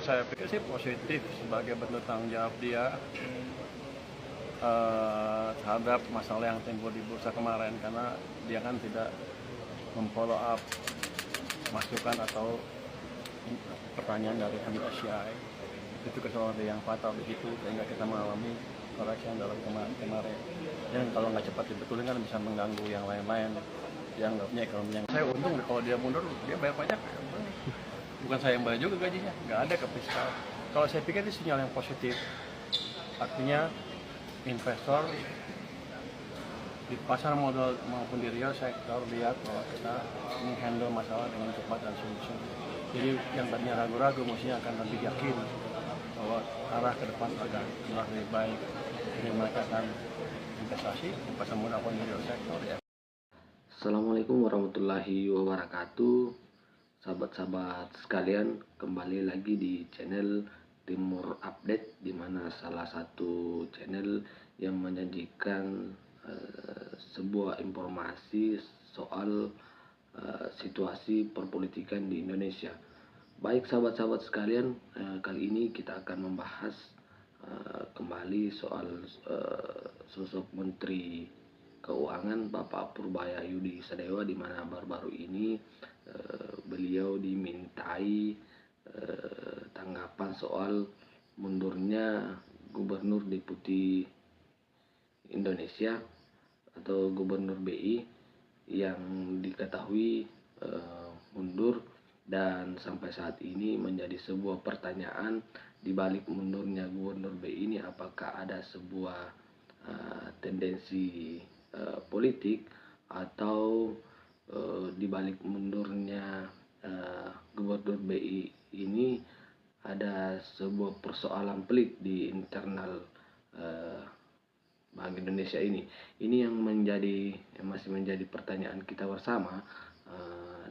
Saya pikir sih positif sebagai bentuk tanggung jawab dia terhadap masalah yang timbul di bursa kemarin, karena dia kan tidak memfollow up masukan atau pertanyaan dari MSCI. Itu kesalahan yang fatal di situ, sehingga kita mengalami correction dalam kemarin. Dan kalau nggak cepat dibetulin kan bisa mengganggu yang lain-lain yang nggak punya ekonomi. Yang saya untung kalau dia mundur, dia bayar pajak. Bukan saya yang bayar juga gajinya, nggak ada ke fiskal. Kalau saya pikir itu sinyal yang positif. Artinya investor di pasar modal maupun di real sektor lihat bahwa kita menghandle masalah dengan cepat dan sungguh-sungguh. Jadi yang tadinya ragu-ragu mestinya akan lebih yakin bahwa arah ke depan akan lebih baik. Jadi mereka akan investasi di pasar modal maupun di real sektor ya. Assalamualaikum warahmatullahi wabarakatuh. Sahabat-sahabat sekalian, kembali lagi di channel Timur Update, di mana salah satu channel yang menyajikan sebuah informasi soal situasi perpolitikan di Indonesia. Baik sahabat-sahabat sekalian, kali ini kita akan membahas kembali soal sosok Menteri Keuangan Bapak Purbaya Yudi Sadewa, di mana baru-baru ini beliau dimintai tanggapan soal mundurnya Gubernur Deputi Indonesia atau Gubernur BI yang diketahui mundur, dan sampai saat ini menjadi sebuah pertanyaan di balik mundurnya Gubernur BI ini, apakah ada sebuah tendensi politik atau di balik mundurnya Gubernur BI ini ada sebuah persoalan pelik di internal Bank Indonesia ini. Ini yang masih menjadi pertanyaan kita bersama,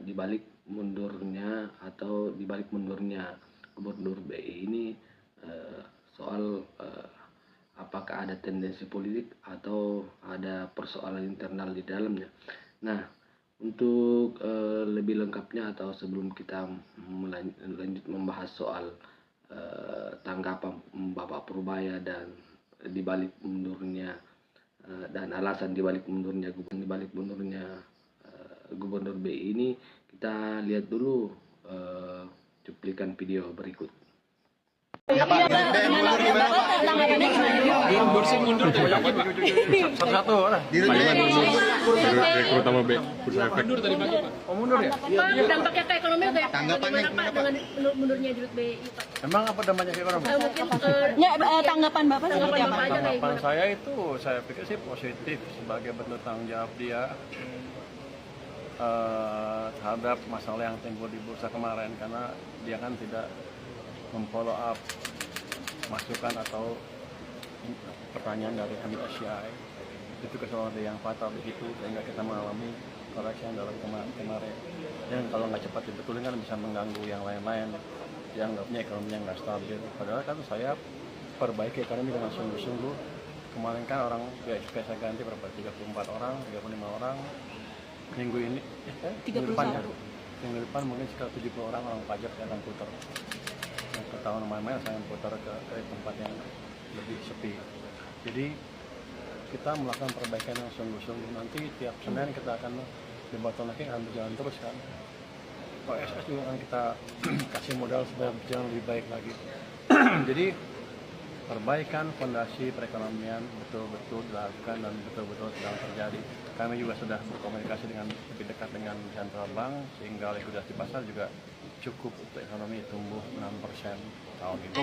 di balik mundurnya Gubernur BI ini, soal apakah ada tendensi politik atau ada persoalan internal di dalamnya. Nah, untuk lebih lengkapnya atau sebelum kita lanjut membahas soal tanggapan Bapak Purbaya dan dibalik mundurnya dan alasan dibalik mundurnya Gubernur BI ini, kita lihat dulu cuplikan video berikut. Mundur satu-satu lah. Direktur utama B, bursa efek. Mundur tadi pagi Pak. Oh mundur ya? Pak, dampaknya ke ekonomi kayak gimana Pak dengan mundurnya Dirut BI Pak? Emang apa dampaknya ke ekonomi? Mungkin tanggapan Bapak seperti apa? Tanggapan saya itu, saya pikir sih positif sebagai bentuk tanggung jawab dia terhadap masalah yang timbul di bursa kemarin, karena dia kan tidak memfollow up masukan atau pertanyaan dari MSCI. Itu kesalahan yang fatal di situ, sehingga kita mengalami correction dalam kemarin. Dan kalau nggak cepat dibetulin kan bisa mengganggu yang lain-lain yang nggak punya ekonomi yang nggak stabil. Padahal kan saya perbaiki ekonomi dengan sungguh-sungguh. Kemarin kan orang biasa ganti berapa? 34 orang, 35 orang. Minggu ini, minggu depan mungkin sekitar 70 orang pajak yang akan putar. Ke tahun main-main saya putar ke tempat yang lebih sepi. Jadi kita melakukan perbaikan yang sungguh-sungguh. Nanti tiap Senin kita akan debottlenecking, akan berjalan terus kan. OSS juga akan kita kasih modal supaya berjalan lebih baik lagi. Jadi perbaikan fondasi perekonomian betul-betul dilakukan dan betul-betul sedang terjadi. Kami juga sudah berkomunikasi dengan lebih dekat dengan Central Bank, sehingga likuiditas di pasar juga cukup untuk ekonomi tumbuh 6% tahun ini.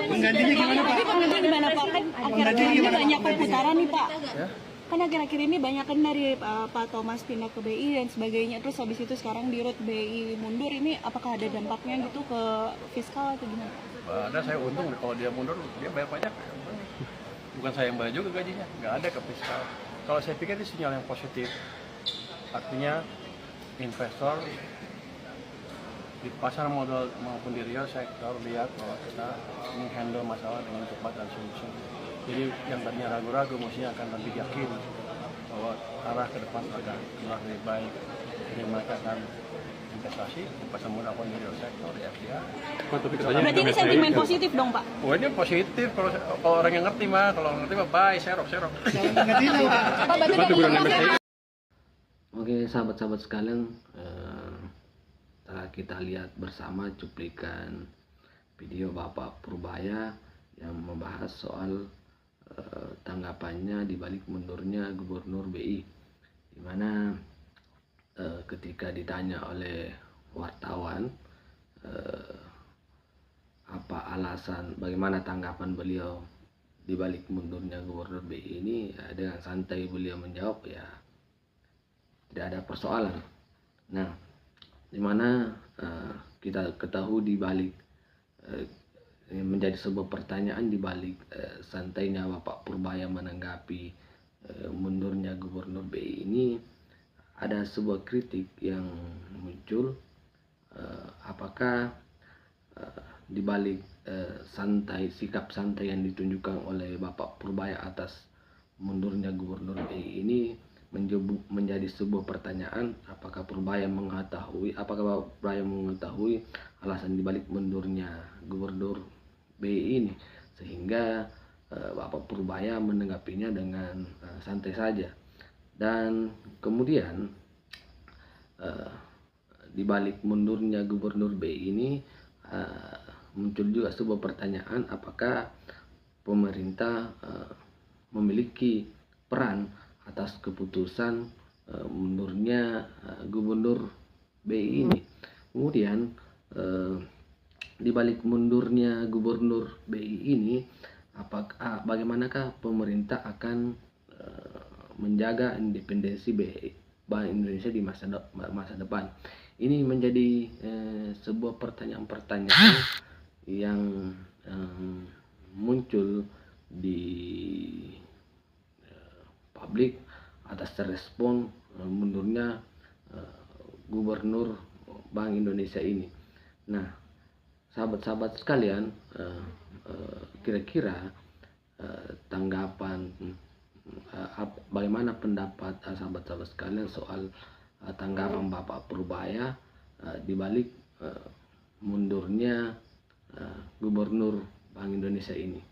Penggantinya gimana Pak? Penggantinya gimana Pak? Kan akhir-akhir ini banyak perputaran nih Pak. Ya? Kan akhir-akhir ini banyak kan dari Pak Thomas pindah ke BI dan sebagainya. Terus habis itu sekarang Dirut BI mundur. Ini apakah ada dampaknya gitu ke fiskal atau gimana? Ada, saya untung kalau dia mundur, dia bayar pajak. Bukan saya yang bayar juga gajinya, nggak ada ke fiskal. Kalau saya pikir itu sinyal yang positif. Artinya investor di pasar modal maupun di real sektor lihat bahwa kita menghandle masalah dengan cepat dan sungguh-sungguh. Jadi yang tadinya ragu-ragu mestinya akan lebih yakin bahwa arah ke depan akan lebih baik. Jadi mereka akan investasi pesembuhan akun di real sektor di FDI. Pak, tapi katanya Berarti ini sentimen positif dong Pak? Oh ini positif kalau orang yang ngerti mah, kalau ngerti mah bye, serok. Pak berarti Pak, teguran MSI. Oke, sahabat-sahabat sekalian, setelah kita lihat bersama cuplikan video Bapak Purbaya yang membahas soal tanggapannya di balik mundurnya Gubernur BI, di mana ketika ditanya oleh wartawan apa alasan, bagaimana tanggapan beliau di balik mundurnya Gubernur BI ini, dengan santai beliau menjawab ya tidak ada persoalan. Nah, dimana kita ketahui di balik menjadi sebuah pertanyaan di balik santainya Bapak Purbaya menanggapi mundurnya Gubernur BI ini, ada sebuah kritik yang muncul, apakah di balik sikap santai yang ditunjukkan oleh Bapak Purbaya atas mundurnya Gubernur BI ini menjadi sebuah pertanyaan, apakah Bapak Purbaya mengetahui alasan dibalik mundurnya Gubernur BI ini, sehingga Bapak Purbaya menanggapinya dengan santai saja. Dan kemudian dibalik mundurnya Gubernur BI ini muncul juga sebuah pertanyaan, apakah pemerintah memiliki peran atas keputusan mundurnya Gubernur BI ini. Kemudian di balik mundurnya Gubernur BI ini, bagaimanakah pemerintah akan menjaga independensi Bank Indonesia di masa depan? Ini menjadi sebuah pertanyaan-pertanyaan yang muncul di publik atas respon mundurnya Gubernur Bank Indonesia ini. Nah, sahabat-sahabat sekalian, kira-kira tanggapan bagaimana pendapat sahabat-sahabat sekalian soal tanggapan Bapak Purbaya di balik mundurnya Gubernur Bank Indonesia ini?